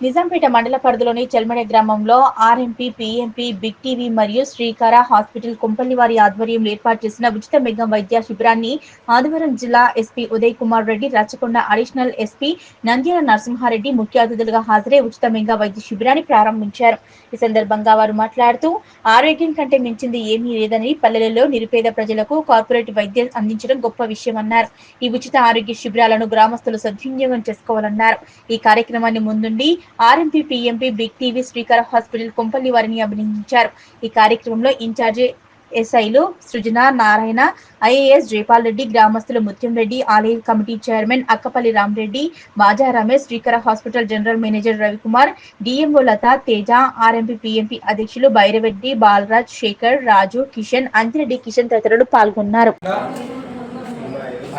నిజాంపేట మండల పరిధిలోని చెల్మడే గ్రామంలో ఆర్ఎంపీ, పీఎంపీ, బిగ్ టీవీ మరియు శ్రీకర హాస్పిటల్ కుంపల్లివారి ఆధ్వర్యంలో ఏర్పాటు చేసిన ఉచిత మెగా వైద్య శిబిరాన్ని ఆదివారం జిల్లా SP Uday Kumar Reddy, Rachakonda additional SP Nandyala Narasimha Reddy ముఖ్య అతిథులుగా హాజరై ఉచిత మెగా వైద్య శిబిరాన్ని ప్రారంభించారు. ఈ సందర్భంగా వారు మాట్లాడుతూ ఆరోగ్యం కంటే మించింది ఏమీ లేదని, పల్లెలలో నిరుపేద ప్రజలకు కార్పొరేట్ వైద్యం అందించడం గొప్ప విషయమన్నారు. ఈ ఉచిత ఆరోగ్య శిబిరాలను గ్రామస్తులు సద్వినియోగం చేసుకోవాలన్నారు. ఈ కార్యక్రమాన్ని ముందుండి RMP, PMP, big TV, Srikara hospital Kumpalli వారిని అభినందించారు. ఈ కార్యక్రమంలో ఇన్ఛార్జి ఎస్ఐలు సృజన, నారాయణ, ఐఏఎస్ జైపాల్ రెడ్డి, గ్రామస్తులు ముత్యం రెడ్డి, ఆలయ committee chairman Akkapalli Ramareddy, Baja Ramesh, Srikara hospital general manager Ravikumar, DMO Latha, Teja, RMP, PMP అధ్యక్షులు భైరవరెడ్డి, బాలరాజ్, శేఖర్, రాజు, కిషన్, అంతిరెడ్డి కిషన్ తదితరులు పాల్గొన్నారు.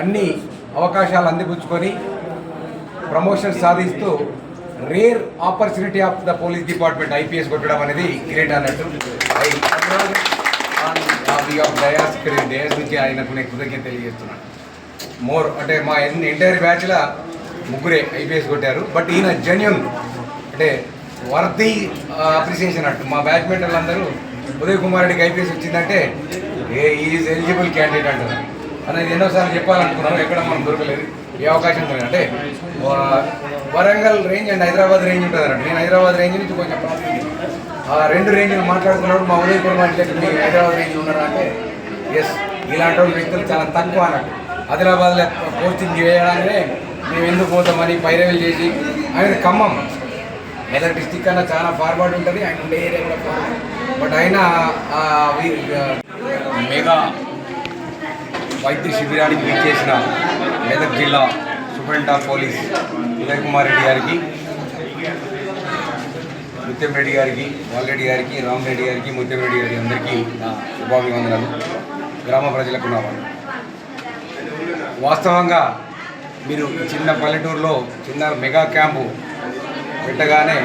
అన్ని అవకాశాలు అందిపుచ్చుకొని ప్రమోషన్ సాధిస్తూ rare opportunity of the police department IPS కొట్టడం అనేది గ్రేట్ అన్నట్టు. డయాస్ నుంచి ఆయనకు నేను కృతజ్ఞత తెలియజేస్తున్నాను. మోర్ అంటే మా ఎంటైర్ బ్యాచ్లో ముగ్గురే ఐపీఎస్ కొట్టారు. బట్ ఈయన జెన్యున్ అంటే వర్తీ అప్రిసియేషన్ అట్టు. మా బ్యాచ్మేట్ వాళ్ళందరూ ఉదయ్ కుమార్ రెడ్డికి ఐపీఎస్ వచ్చిందంటే ఈజ్ ఎలిజిబుల్ క్యాండిడేట్ అంటారు అనేది ఎన్నోసార్లు చెప్పాలనుకున్నాను. ఎక్కడ మనం దొరకలేదు. ఏ అవకాశం దొరకదు. అంటే Warangal range and Hyderabad range ఉంటుంది అన్నట్టు. నేను హైదరాబాద్ రేంజ్ నుంచి కొంచెం ఆ రెండు రేంజ్లు మాట్లాడుకున్నప్పుడు మా ఉదయ్ కుమార్ రెడ్డి మీరు హైదరాబాద్ రేంజ్ ఉన్నారా అంటే ఎస్, ఇలాంటి వ్యక్తులు చాలా తక్కువ అన్నట్టు. ఆదిలాబాద్లో పోస్టింగ్ చేయడానికే మేము ఎందుకు పోతామని పైరవీలు చేసి ఆయన ఖమ్మం మెదక్ డిస్టిక్ కన్నా చాలా ఫార్వర్డ్ ఉంటుంది. ఆయన ఉండే ఏరియా కూడా ఫార్వర్డ్. బట్ ఆయన మెగా వైద్య శిబిరానికి విచ్చేసిన మెదక్ జిల్లా superintendent of police Uday Kumar Reddy గారికి, ముత్యం రెడ్డి గారికి, వాల్రెడ్డి గారికి, రామరెడ్డి గారికి, ముత్యం రెడ్డి గారికి అందరికీ నా శుభాభివందనాలు. గ్రామ ప్రజలకు నా వాస్తవంగా మీరు చిన్న పల్లెటూరులో చిన్న మెగా క్యాంపు పెట్టగానే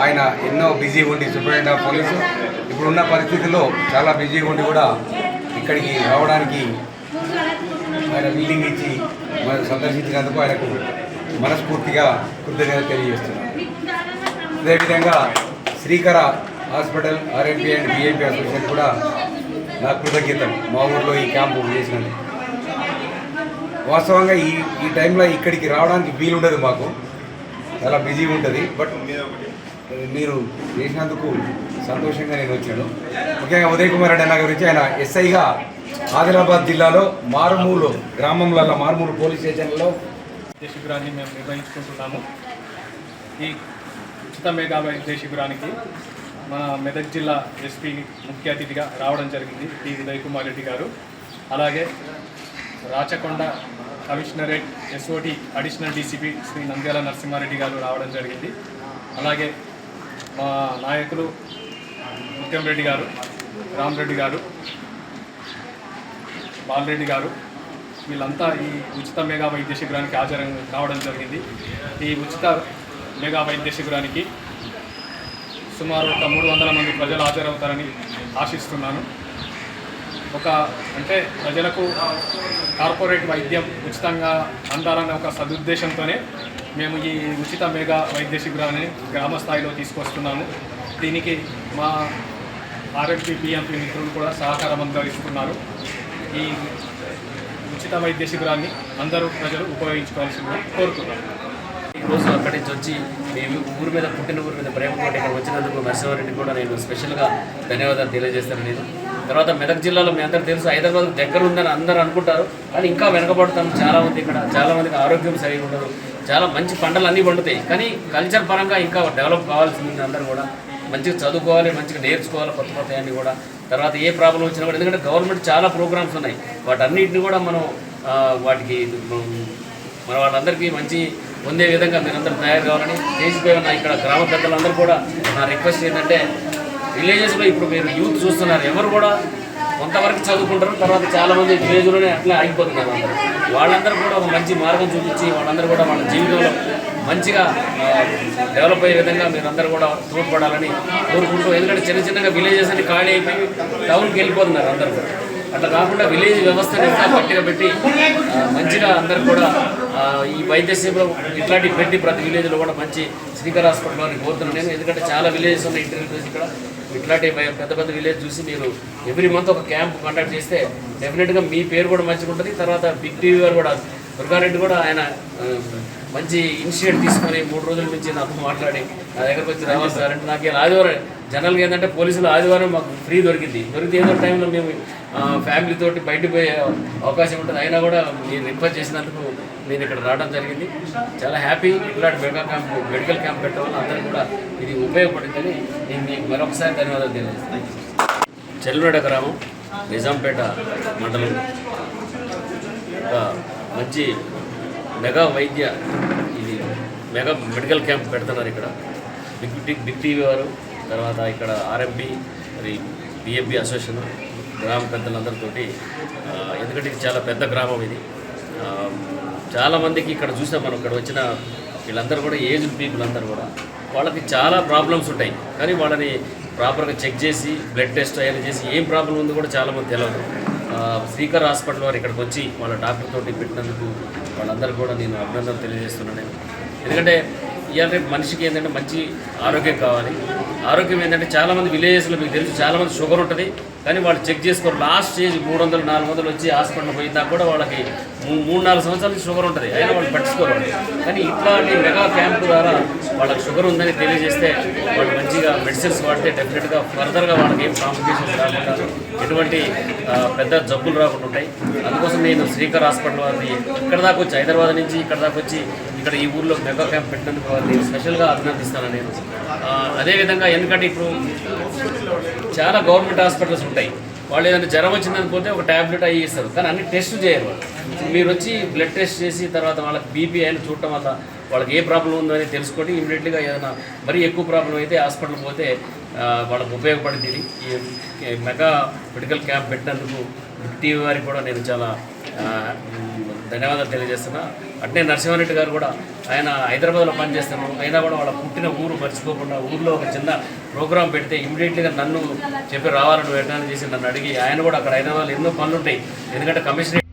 ఆయన ఎన్నో బిజీగా ఉండి సూపరింటెండెంట్ ఆఫ్ పోలీసు ఇప్పుడున్న పరిస్థితుల్లో చాలా బిజీగా ఉండి కూడా ఇక్కడికి రావడానికి ఆయన బిల్డింగ్ ఇచ్చి మనం సందర్శించినందుకు ఆయనకు మనస్ఫూర్తిగా కృతజ్ఞత తెలియజేస్తున్నాను. అదేవిధంగా శ్రీకర హాస్పిటల్, ఆర్ఎంపీ అండ్ బిఏపీ అసోసియేషన్ కూడా నా కృతజ్ఞతలు మా ఊర్లో ఈ క్యాంపు చేసినందుకు. వాస్తవంగా ఈ టైంలో ఇక్కడికి రావడానికి వీలుండదు, మాకు చాలా బిజీగా ఉంటుంది. బట్ మీరు చేసినందుకు సంతోషంగా నేను వచ్చాను. ముఖ్యంగా ఉదయ్ కుమార్ రెడ్డి అన్న గురించి, ఆయన ఎస్ఐగా ఆదిలాబాద్ జిల్లాలో మారుమూలు గ్రామంలో మారుమూలు పోలీస్ స్టేషన్లో శిబిరాన్ని మేము నిర్వహించుకుంటున్నాము. ఈ ఉచిత మెగా వైద్య శిబిరానికి మన మెదక్ జిల్లా ఎస్పీ ముఖ్య అతిథిగా రావడం జరిగింది, టి ఉదయ్ కుమార్ రెడ్డి గారు. అలాగే Rachakonda commissionerate SOT additional DCP Shri Nandyala Narasimha Reddy గారు రావడం జరిగింది. అలాగే మా నాయకులు ముత్యం రెడ్డి గారు, రామరెడ్డి గారు, బాలరెడ్డి గారు, వీళ్ళంతా ఈ ఉచిత మెగా వైద్య శిబిరానికి కావడం జరిగింది. ఈ ఉచిత మెగా వైద్య శిబిరానికి సుమారు 300 మంది ప్రజలు హాజరవుతారని ఆశిస్తున్నాను. అంటే ప్రజలకు కార్పొరేట్ వైద్యం ఉచితంగా అందాలన్న ఒక సదుద్దేశంతోనే మేము ఈ ఉచిత మెగా వైద్య శిబిరాన్ని గ్రామ స్థాయిలో తీసుకొస్తున్నాము. దీనికి మా ఆర్ఎంపీ, పీఎంపీ మిత్రులు కూడా సహకారం అందిస్తున్నారు. ఈ ఉచిత వైద్య శిబిరాన్ని అందరూ ప్రజలు ఉపయోగించుకోవాల్సిందిగా కోరుతున్నాను. ఈరోజు అక్కడి నుంచి వచ్చి మేము ఊరి మీద, పుట్టిన ఊరి మీద ప్రేమతో ఇక్కడ వచ్చినందుకు నరసింహారెడ్డి కూడా నేను స్పెషల్గా ధన్యవాదాలు తెలియజేస్తాను. నేను తర్వాత మెదక్ జిల్లాలో మీ అందరూ తెలుసు, హైదరాబాద్ దగ్గర ఉందని అందరూ అనుకుంటారు, కానీ ఇంకా వెనకబడతాం. చాలామంది ఇక్కడ చాలామందికి ఆరోగ్యం సరిగా ఉండదు. చాలా మంచి పంటలు అన్నీ పండుతాయి, కానీ కల్చర్ పరంగా ఇంకా డెవలప్ కావాల్సింది. అందరూ కూడా మంచిగా చదువుకోవాలి, మంచిగా నేర్చుకోవాలి కొత్త కొత్త అన్నీ కూడా. తర్వాత ఏ ప్రాబ్లం వచ్చినా కూడా, ఎందుకంటే గవర్నమెంట్ చాలా ప్రోగ్రామ్స్ ఉన్నాయి, వాటన్నిటిని కూడా మనం వాటికి మన వాళ్ళందరికీ మంచి పొందే విధంగా మీరందరూ తయారు కావాలని చేసిపోయి ఉన్న ఇక్కడ గ్రామ పెద్దలందరూ కూడా నా రిక్వెస్ట్ ఏంటంటే, విలేజెస్లో ఇప్పుడు మీరు యూత్ చూస్తున్నారు, ఎవరు కూడా కొంతవరకు చదువుకుంటారు, తర్వాత చాలామంది విలేజ్లోనే అట్లా ఆగిపోతున్నారు. వాళ్ళందరూ కూడా ఒక మంచి మార్గం చూపించి వాళ్ళందరూ కూడా వాళ్ళ జీవితంలో మంచిగా డెవలప్ అయ్యే విధంగా మీరందరూ కూడా తోడ్పడాలని కోరుకుంటూ, ఎందుకంటే చిన్న చిన్నగా విలేజెస్ అన్ని ఖాళీ అయిపోయి టౌన్కి వెళ్ళిపోతున్నారు అందరూ. అట్లా కాకుండా విలేజ్ వ్యవస్థని ఇంకా గట్టిగా పెట్టి మంచిగా అందరు కూడా ఈ వైద్య సేవలు ఇట్లాంటివి పెట్టి ప్రతి విలేజ్లో కూడా మంచి శ్రీకర్ హాస్పిటల్ అని కోరుతున్నాను నేను. ఎందుకంటే చాలా విలేజెస్ ఉన్నాయి ఇంటర్వ్యూస్ ఇక్కడ. ఇట్లాంటి పెద్ద పెద్ద విలేజ్ చూసి మీరు ఎవ్రీ మంత్ ఒక క్యాంప్ కండక్ట్ చేస్తే డెఫినెట్గా మీ పేరు కూడా మంచిగా ఉంటుంది. తర్వాత బిగ్ టీవీ గారు కూడా దుర్గారెడ్డి కూడా ఆయన మంచి ఇనిషియేట్ తీసుకొని 3 రోజుల నుంచి నాకు మాట్లాడి నా దగ్గరకు వచ్చి రావాలి సార్ అంటే నాకు ఆదివారం జనరల్గా ఏంటంటే పోలీసులు ఆదివారం మాకు ఫ్రీ దొరికింది ఏదో టైంలో మేము ఫ్యామిలీతోటి బయటకు పోయే అవకాశం ఉంటుంది. అయినా కూడా మీరు రిక్వెస్ట్ చేసినందుకు నేను ఇక్కడ రావడం జరిగింది. చాలా హ్యాపీ. ఇట్లాంటి మెడికల్ క్యాంప్ పెట్టడం వల్ల అందరికీ కూడా ఇది ఉపయోగపడిందని నేను మీకు మరొకసారి ధన్యవాదాలు తెలియజేస్తాను. చెల్లుడ గ్రామం నిజాంపేట మండలం మంచి మెగా వైద్య ఇది మెగా మెడికల్ క్యాంప్ పెడుతున్నారు ఇక్కడ బిగ్ టీవీ వారు, తర్వాత ఇక్కడ ఆర్ఎంపీ మరి పిఎంపీ అసోసియేషన్ గ్రామ పెద్దలందరితోటి. ఎందుకంటే ఇది చాలా పెద్ద గ్రామం ఇది. చాలామందికి ఇక్కడ చూసాం మనం ఇక్కడ వచ్చిన వీళ్ళందరూ కూడా ఏజ్డ్ పీపుల్ అందరూ కూడా వాళ్ళకి చాలా ప్రాబ్లమ్స్ ఉంటాయి. కానీ వాళ్ళని ప్రాపర్గా చెక్ చేసి బ్లడ్ టెస్ట్ అయ్యేది చేసి ఏం ప్రాబ్లం ఉందో కూడా చాలామంది తెలియదు. శ్రీకర్ హాస్పిటల్ వారు ఇక్కడికి వచ్చి వాళ్ళ డాక్టర్ తోటి పెట్టినందుకు వాళ్ళందరూ కూడా నేను అభినందనలు తెలియజేస్తున్నాను. ఎందుకంటే ఇవాళ రేపు మనిషికి ఏంటంటే మంచి ఆరోగ్యం కావాలి. ఆరోగ్యం ఏంటంటే చాలామంది విలేజెస్లో మీకు తెలుసు చాలామంది షుగర్ ఉంటుంది కానీ వాళ్ళు చెక్ చేసుకోరు. లాస్ట్ స్టేజ్ 300-400 వచ్చి హాస్పిటల్ పోయినా కూడా వాళ్ళకి 3-4 సంవత్సరాలకి షుగర్ ఉంటుంది, అయినా వాళ్ళు పట్టించుకోరు. కానీ ఇట్లాంటి మెగా క్యాంప్ ద్వారా వాళ్ళకి షుగర్ ఉందని తెలియజేస్తే వాళ్ళు మంచిగా మెడిసిన్స్ వాడితే డెఫినెట్గా ఫర్దర్గా వాళ్ళకి ఏం కాంప్లికేషన్స్ రాకుండా ఎటువంటి పెద్ద జబ్బులు రాకుండా ఉంటాయి. అందుకోసం నేను శ్రీకర్ హాస్పిటల్ వారిని ఇక్కడ దాకా వచ్చి హైదరాబాద్ నుంచి ఇక్కడ దాకా వచ్చి ఇక్కడ ఈ ఊర్లో మెగా క్యాంప్ పెట్టినందుకు వారిని స్పెషల్గా అభినందిస్తాను నేను. అదేవిధంగా ఎందుకంటే ఇప్పుడు చాలా గవర్నమెంట్ హాస్పిటల్స్ ఉంటాయి, వాళ్ళు ఏదైనా జ్వరం వచ్చిందని పోతే ఒక ట్యాబ్లెట్ అయ్యి ఇస్తారు కానీ అన్ని టెస్ట్ చేయరు వాళ్ళు. మీరు వచ్చి బ్లడ్ టెస్ట్ చేసి తర్వాత వాళ్ళకి బీపీ అయినా చూడటం వల్ల వాళ్ళకి ఏ ప్రాబ్లం ఉందో అని తెలుసుకొని ఇమీడియట్గా ఏదైనా మరీ ఎక్కువ ప్రాబ్లం అయితే హాస్పిటల్ పోతే వాళ్ళకు ఉపయోగపడింది. ఈ మెగా మెడికల్ క్యాంప్ పెట్టినందుకు టీవీ వారికి కూడా నేను చాలా ధన్యవాదాలు తెలియజేస్తున్నా. అట్నే నరసింహారెడ్డి గారు కూడా ఆయన హైదరాబాద్లో పనిచేస్తున్నారు, అయినా కూడా వాళ్ళ పుట్టిన ఊరు మర్చిపోకుండా ఊర్లో ఒక చిన్న ప్రోగ్రాం పెడితే ఇమీడియట్గా నన్ను చెప్పి రావాలని వెంటనే చేసి నన్ను అడిగి ఆయన కూడా అక్కడ హైదరాబాద్లో ఎన్నో పనులు ఉంటాయి. ఎందుకంటే కమిషనరేట్